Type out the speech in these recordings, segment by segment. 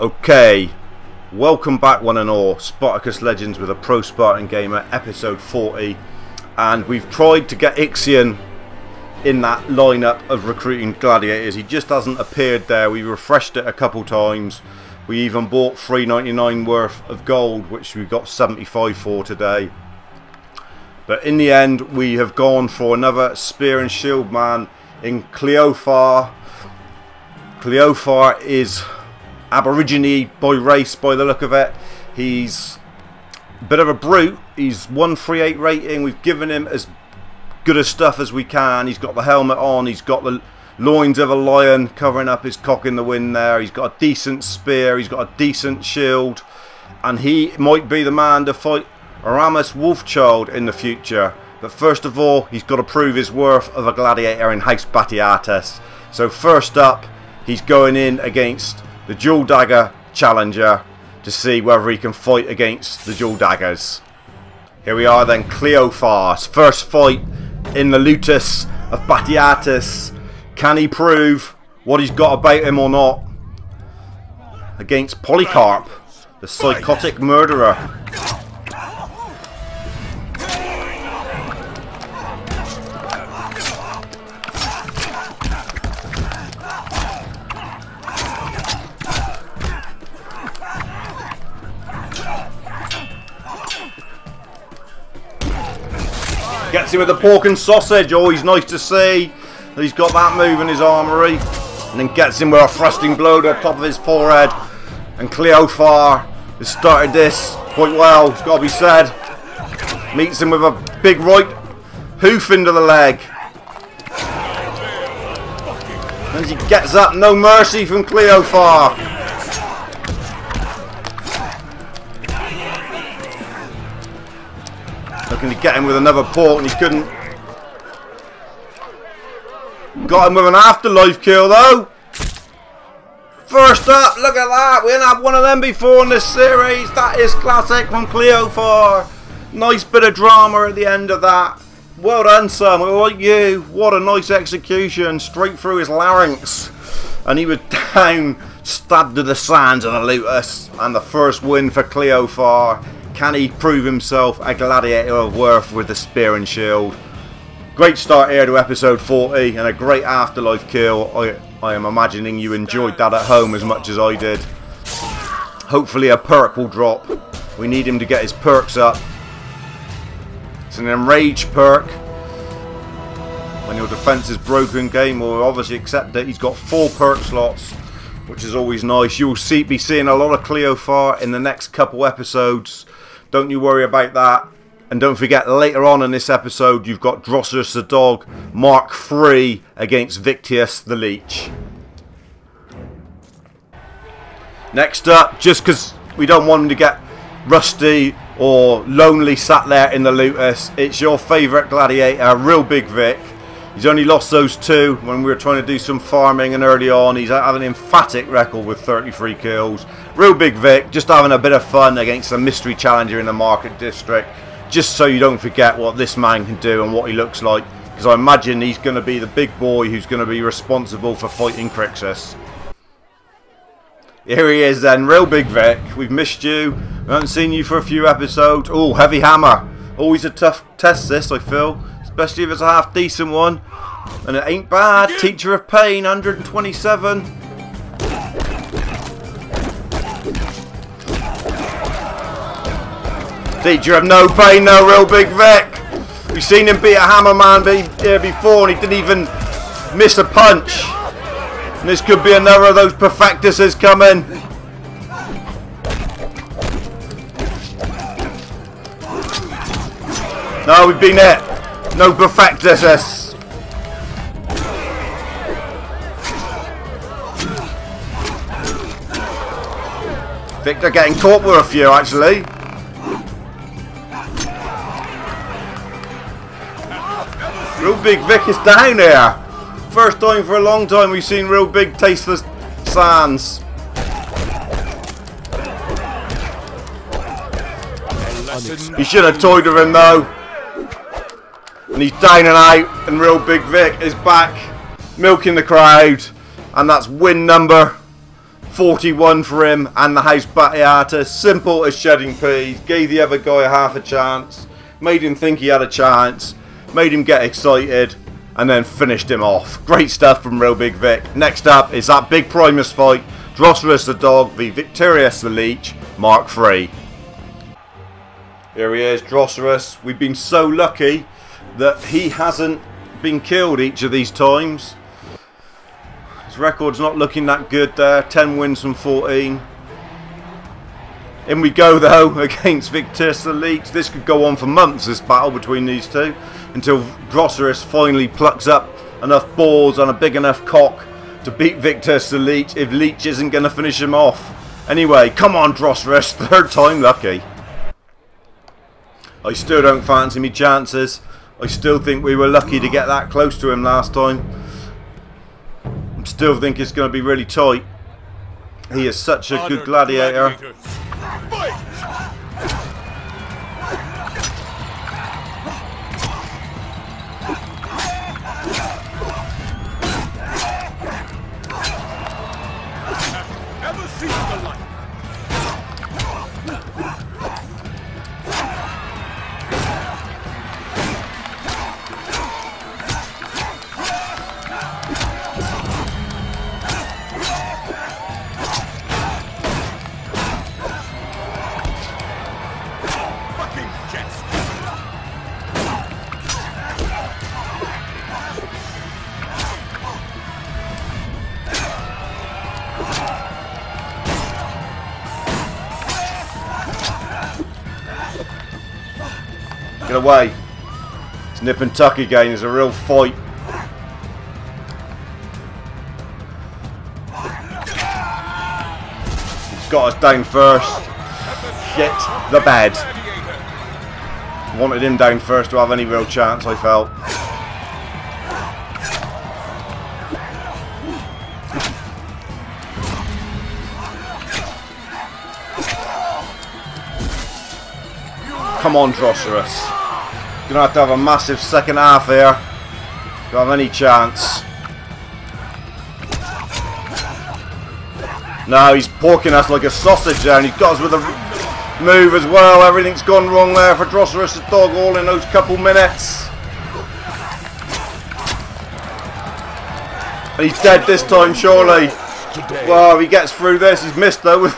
Okay, welcome back one and all. Spartacus Legends with a Pro Spartan Gamer, episode 40, and we've tried to get Ixion in that lineup of recruiting gladiators. He just hasn't appeared there. We refreshed it a couple times. We even bought $3.99 worth of gold, which we got 75 for today. But in the end, we have gone for another spear and shield man in Cleophar. Cleophar is Aborigine by race, by the look of it. He's a bit of a brute. He's 138 rating. We've given him as good a stuff as we can. He's got the helmet on. He's got the loins of a lion covering up his cock in the wind there. He's got a decent spear. He's got a decent shield. And he might be the man to fight Aramis Wolfchild in the future. But first of all, he's got to prove his worth of a gladiator in House Batiatus. So first up, he's going in against the Dual Dagger Challenger to see whether he can fight against the Dual Daggers. Here we are then, Cleophar's first fight in the Lutus of Batiatus. Can he prove what he's got about him or not? Against Polycarp, the psychotic murderer. Gets him with the pork and sausage. Always nice to see that he's got that move in his armoury. And then gets him with a thrusting blow to the top of his forehead. And Cleophar has started this quite well, it's got to be said. Meets him with a big right hoof into the leg. And as he gets up, no mercy from Cleophar. Looking to get him with another pork and he couldn't. Got him with an afterlife kill though. First up, look at that. We didn't have one of them before in this series. That is classic from Cleophar. Nice bit of drama at the end of that. Well done, son. I like you. What a nice execution. Straight through his larynx. And he was down, stabbed to the sands of the Lutus. And the first win for Cleophar. Can he prove himself a gladiator of worth with the spear and shield? Great start here to episode 40 and a great afterlife kill. I am imagining you enjoyed that at home as much as I did. Hopefully a perk will drop. We need him to get his perks up. It's an enraged perk. When your defense is broken, game will obviously accept that he's got 4 perk slots, which is always nice. You'll be seeing a lot of Cleophar in the next couple episodes. Don't you worry about that. And don't forget, later on in this episode, you've got Droseros the Dog Mark III against Victius the Leech. Next up, just because we don't want him to get rusty or lonely sat there in the Lutus, it's your favourite gladiator, Real Big Vic. He's only lost those 2 when we were trying to do some farming, and early on he's having an emphatic record with 33 kills. Real Big Vic, just having a bit of fun against a mystery challenger in the market district, just so you don't forget what this man can do and what he looks like, because I imagine he's going to be the big boy who's going to be responsible for fighting Crixus. Here he is then, Real Big Vic. We've missed you, we haven't seen you for a few episodes. Oh, heavy hammer, always a tough test this, I feel. Especially if it's a half decent one. And it ain't bad. Teacher of Pain, 127. Teacher of No Pain, no Real Big Vic. We've seen him beat a hammer man here before and he didn't even miss a punch. And this could be another of those perfectuses coming. No, we've been hit. No perfectus. Victor getting caught with a few actually. Real Big Vic is down here. First time for a long time we've seen Real Big taste the sands. He should have toyed with him though. And he's down and out, and Real Big Vic is back milking the crowd, and that's win number 41 for him and the House Batiata. Simple as shedding peas. Gave the other guy half a chance. Made him think he had a chance. Made him get excited. And then finished him off. Great stuff from Real Big Vic. Next up is that big Primus fight. Droseros the Dog v Victorious the Leech Mark III. Here he is, Droseros. We've been so lucky that he hasn't been killed each of these times. His record's not looking that good there. 10 wins from 14. In we go though against Victorious the Leech. This could go on for months, this battle between these two, until Droseros finally plucks up enough balls and a big enough cock to beat Victorious the Leech if Leech isn't going to finish him off. Anyway, come on Droseros, third time lucky. I still don't fancy me chances. I still think we were lucky to get that close to him last time. I still think it's going to be really tight. He is such a good gladiator. Get away. It's nip and tuck again. It's a real fight. He's got us down first. Shit the bed. Wanted him down first to have any real chance, I felt. Come on, Droseros. Gonna have to have a massive second half here to have any chance. No, he's porking us like a sausage there, and he got us with a move as well. Everything's gone wrong there for Droseros the Dog all in those couple minutes. And he's dead this time, surely. Well, if he gets through this, he's missed though. With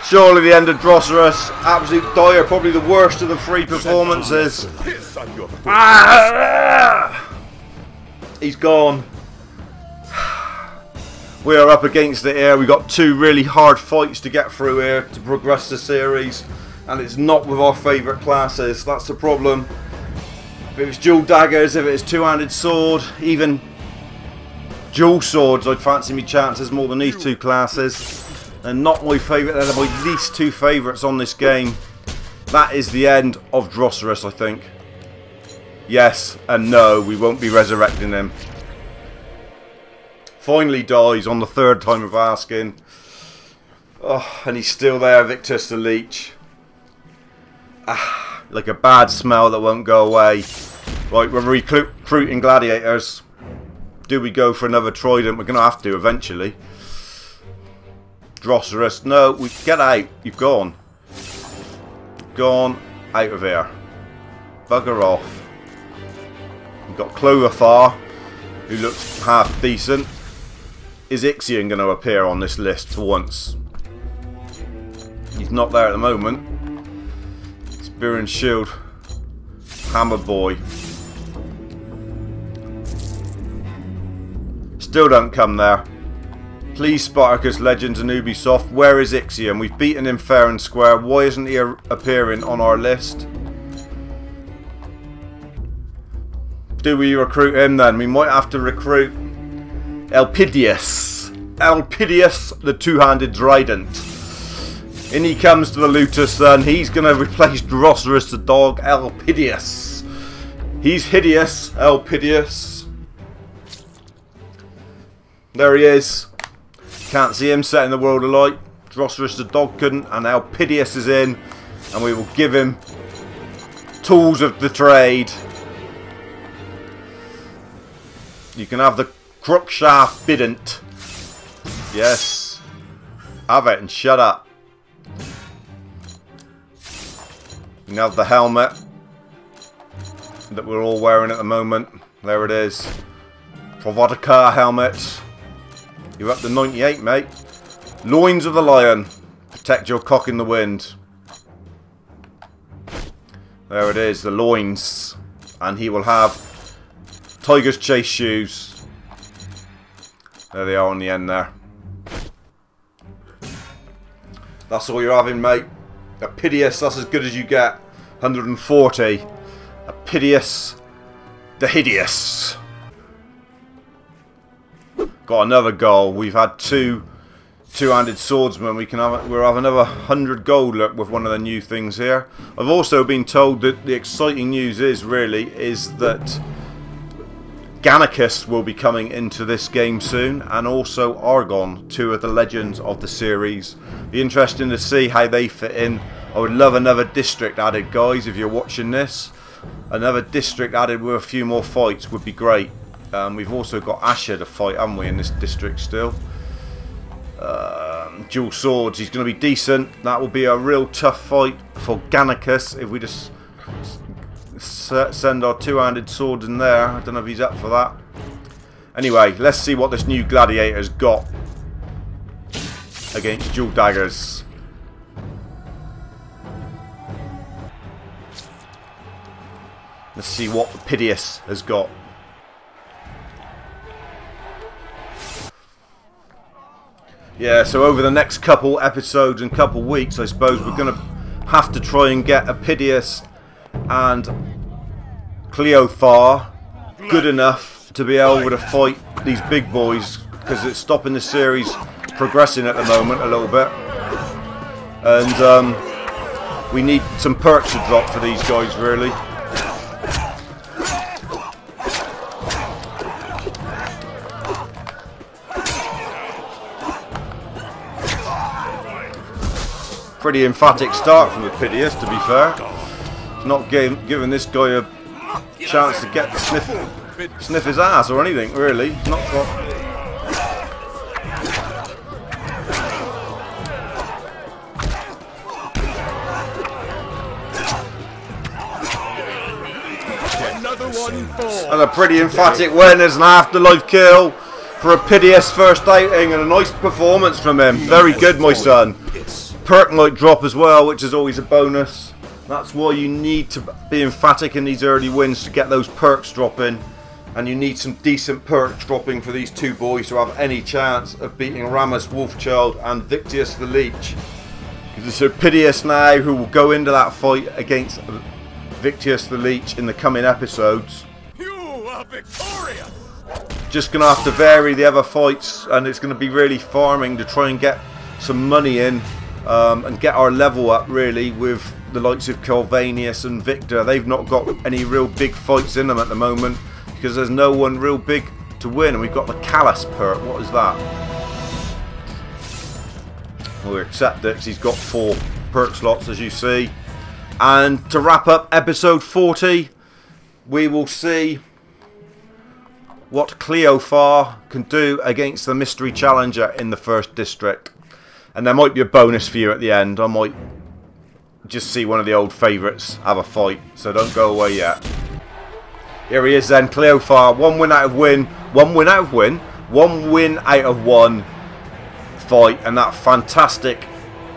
surely the end of Droseros. Absolute dire, probably the worst of the three performances. He's gone. We are up against it here. We've got two really hard fights to get through here to progress the series. And it's not with our favourite classes. That's the problem. If it was dual daggers, if it was two-handed sword, even dual swords, I'd fancy me chances more than these two classes. They're not my favourite, they're my least two favourites on this game. That is the end of Droseros, I think. Yes and no, we won't be resurrecting him. Finally dies on the third time of asking. Oh, and he's still there, Victorious the Leech. Ah, like a bad smell that won't go away. Right, we're recruiting gladiators. Do we go for another trident? We're going to have to eventually. Droseros, no, we get out. You've gone. Gone out of here. Bugger off. We've got Cloverfar, who looks half decent. Is Ixion going to appear on this list for once? He's not there at the moment. Spear and Shield. Hammer Boy. Still don't come there. Please, Spartacus Legends and Ubisoft, where is Ixion? We've beaten him fair and square. Why isn't he appearing on our list? Do we recruit him then? We might have to recruit Elpidius. Elpidius, the two-handed trident. In he comes to the Lutus then. He's going to replace Droseros the Dog. Elpidius. He's hideous, Elpidius. There he is. Can't see him setting the world alight. Droseros the Dog couldn't, and Elpidius is in, and we will give him tools of the trade. You can have the Crookshaft Bident. Yes. Have it and shut up. You have the helmet that we're all wearing at the moment. There it is. Provotica helmet. You're up to 98, mate. Loins of the lion. Protect your cock in the wind. There it is, the loins. And he will have Tiger's Chase shoes. There they are on the end there. That's all you're having, mate. A Piteous, that's as good as you get. 140. A Piteous the Hideous. Got another goal. We've had two-handed swordsmen. We'll have another 100 gold with one of the new things here. I've also been told that the exciting news is that Gannicus will be coming into this game soon, and also Argon, two of the legends of the series. Be interesting to see how they fit in. I would love another district added, guys, if you're watching this. Another district added with a few more fights would be great. We've also got Asher to fight, haven't we, in this district still. Dual swords, he's going to be decent. That will be a real tough fight for Gannicus if we just send our two-handed swords in there. I don't know if he's up for that. Anyway, let's see what this new gladiator's got against dual daggers. Let's see what the Piteous has got. Yeah, so over the next couple episodes and couple weeks, I suppose we're going to have to try and get a Piteous and Cleophar good enough to be able to fight these big boys, because it's stopping the series progressing at the moment a little bit. And we need some perks to drop for these guys, really. Pretty emphatic start from the Piteous, to be fair. It's not giving this guy a chance to get to sniff his ass or anything, really. Not got. And a pretty emphatic win as an afterlife kill for a Piteous first outing, and a nice performance from him. Very good, my son. Perk might drop as well, which is always a bonus. That's why you need to be emphatic in these early wins to get those perks dropping. And you need some decent perks dropping for these two boys to have any chance of beating Ramus Wolfchild and Victius the Leech. Because it's a Piteous now who will go into that fight against Victius the Leech in the coming episodes. You are victorious! Just going to have to vary the other fights, and it's going to be really farming to try and get some money in. And get our level up, really, with the likes of Calvanius and Victor. They've not got any real big fights in them at the moment because there's no one real big to win. And we've got the Callus perk. What is that? We'll accept it because he's got 4 perk slots, as you see. And to wrap up episode 40, we will see what Cleophar can do against the mystery challenger in the first district. And there might be a bonus for you at the end. I might just see one of the old favourites have a fight. So don't go away yet. Here he is then, Cleophar. 1 win out of win. 1 win out of win. 1 win out of 1 fight. And that fantastic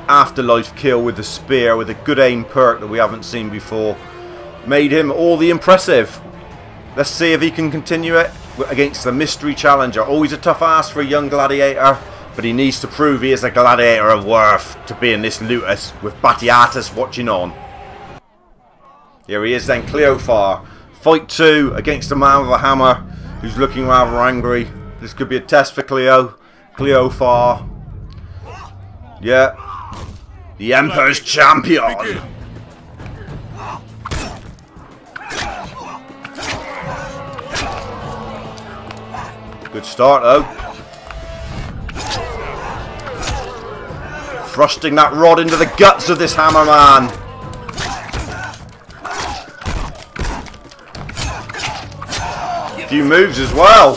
afterlife kill with the spear with a good aim perk that we haven't seen before made him all the impressive. Let's see if he can continue it against the mystery challenger. Always a tough ask for a young gladiator. But he needs to prove he is a gladiator of worth to be in this Lutus with Batiatus watching on. Here he is then, Cleophar. Fight 2 against a man with a hammer who's looking rather angry. This could be a test for Cleophar. Yeah. The Emperor's champion. Good start though. Thrusting that rod into the guts of this hammer man. A few moves as well.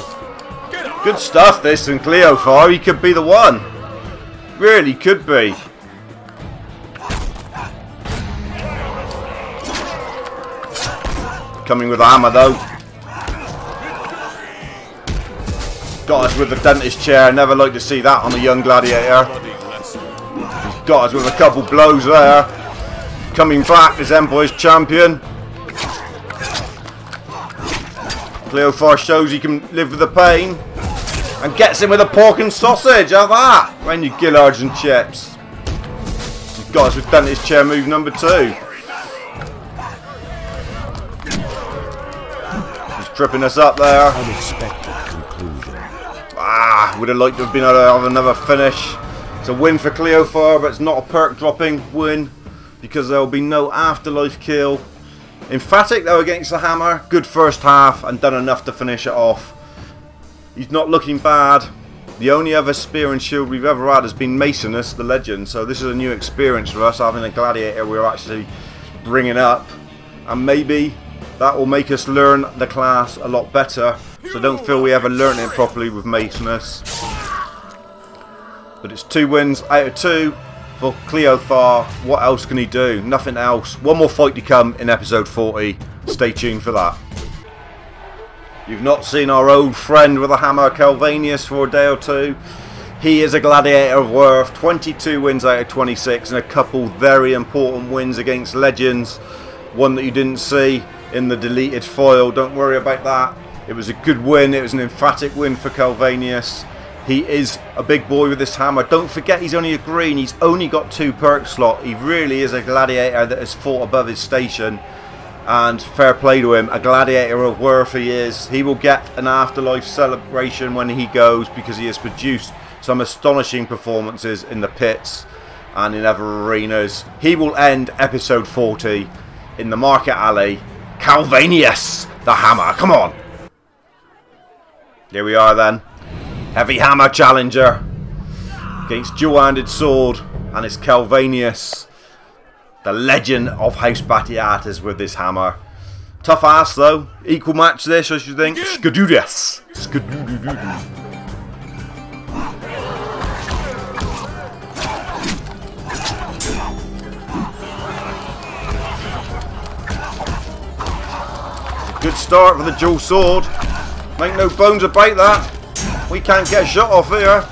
Good stuff this, and Cleophar, he could be the one. Really could be. Coming with a hammer though. Got us with the dentist chair. Never like to see that on a young gladiator. He's got us with a couple blows there. Coming back as Empire's champion. Cleophar shows he can live with the pain. And gets him with a pork and sausage. Have that. When you gillards and chips. He's got us with dentist chair move number 2. He's tripping us up there. Unexpected conclusion. Would have liked to have been able to have another finish. It's a win for Cleophar, but it's not a perk dropping win because there will be no afterlife kill. Emphatic though against the hammer. Good first half and done enough to finish it off. He's not looking bad. The only other spear and shield we've ever had has been Masonus, the legend. So this is a new experience for us, having a gladiator we're actually bringing up. And maybe that will make us learn the class a lot better. So I don't feel we ever learned it properly with Masonus. But it's 2 wins out of 2 for Cleophar. What else can he do? Nothing else. One more fight to come in episode 40. Stay tuned for that. You've not seen our old friend with a hammer, Calvanius, for a day or two. He is a gladiator of worth. 22 wins out of 26 and a couple very important wins against legends. One that you didn't see in the deleted file. Don't worry about that. It was a good win. It was an emphatic win for Calvanius. He is a big boy with this hammer. Don't forget he's only a green. He's only got 2 perk slot. He really is a gladiator that has fought above his station. And fair play to him. A gladiator of worth he is. He will get an afterlife celebration when he goes because he has produced some astonishing performances in the pits and in other arenas. He will end episode 40 in the market alley. Calvanius, the hammer. Come on. Here we are then. Heavy hammer challenger against dual-handed sword, and it's Calvanius, the legend of House Batiatus with this hammer. Tough ass though. Equal match this, I should think. SECUNDUS. Good start for the dual sword. Make no bones about that. We can't get a shot off here.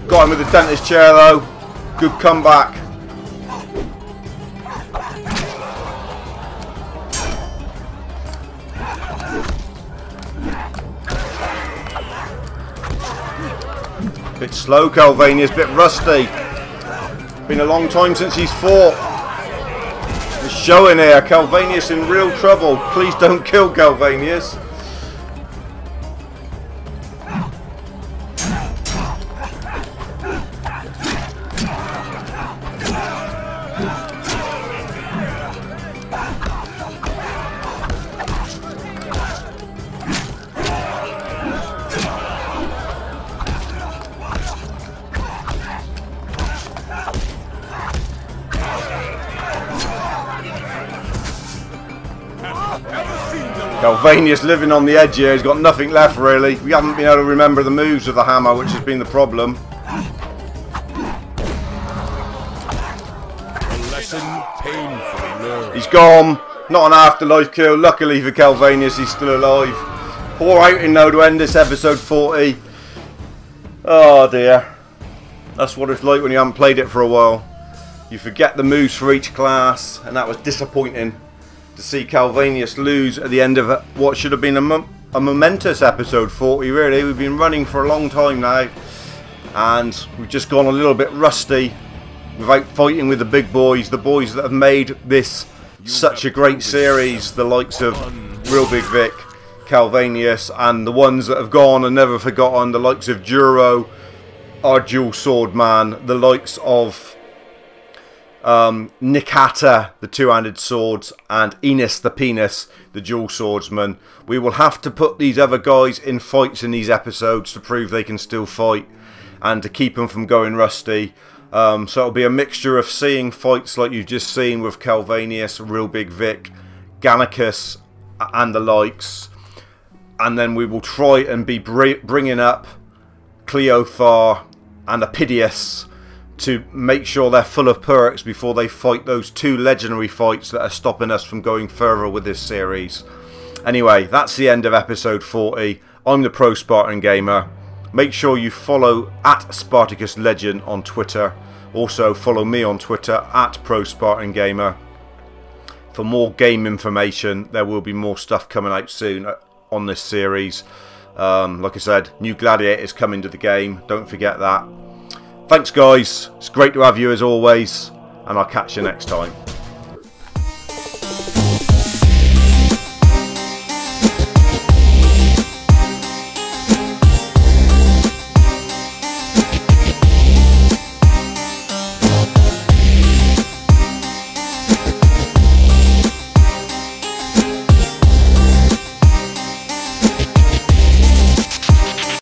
Got him with the dentist chair though. Good comeback. Bit slow, Calvanius, bit rusty. Been a long time since he's fought. It's showing here. Calvanius in real trouble. Please don't kill Calvanius. Calvanius living on the edge here. He's got nothing left really. We haven't been able to remember the moves of the hammer, which has been the problem. He's gone. Not an afterlife kill. Luckily for Calvanius, he's still alive. Poor outing though to end this episode 40. Oh dear. That's what it's like when you haven't played it for a while. You forget the moves for each class, and that was disappointing to see Calvanius lose at the end of what should have been a momentous episode 40 really. We've been running for a long time now and we've just gone a little bit rusty without fighting with the big boys, the boys that have made this such a great series, the likes of Real Big Vic, Calvanius, and the ones that have gone and never forgotten, the likes of Duro, our dual sword man, the likes of Nikata, the two-handed swords, and Enos the Penis, the dual swordsman. We will have to put these other guys in fights in these episodes to prove they can still fight and to keep them from going rusty. So it'll be a mixture of seeing fights like you've just seen with Calvanius, Real Big Vic, Gannicus and the likes, and then we will try and be bringing up Cleophar and Epidius to make sure they're full of perks before they fight those 2 legendary fights that are stopping us from going further with this series. Anyway, that's the end of episode 40. I'm the Pro Spartan Gamer. Make sure you follow at Spartacus Legend on Twitter. Also follow me on Twitter at ProSpartanGamer. For more game information, there will be more stuff coming out soon on this series. Like I said, new gladiators coming to the game. Don't forget that. Thanks guys. It's great to have you as always. And I'll catch you next time.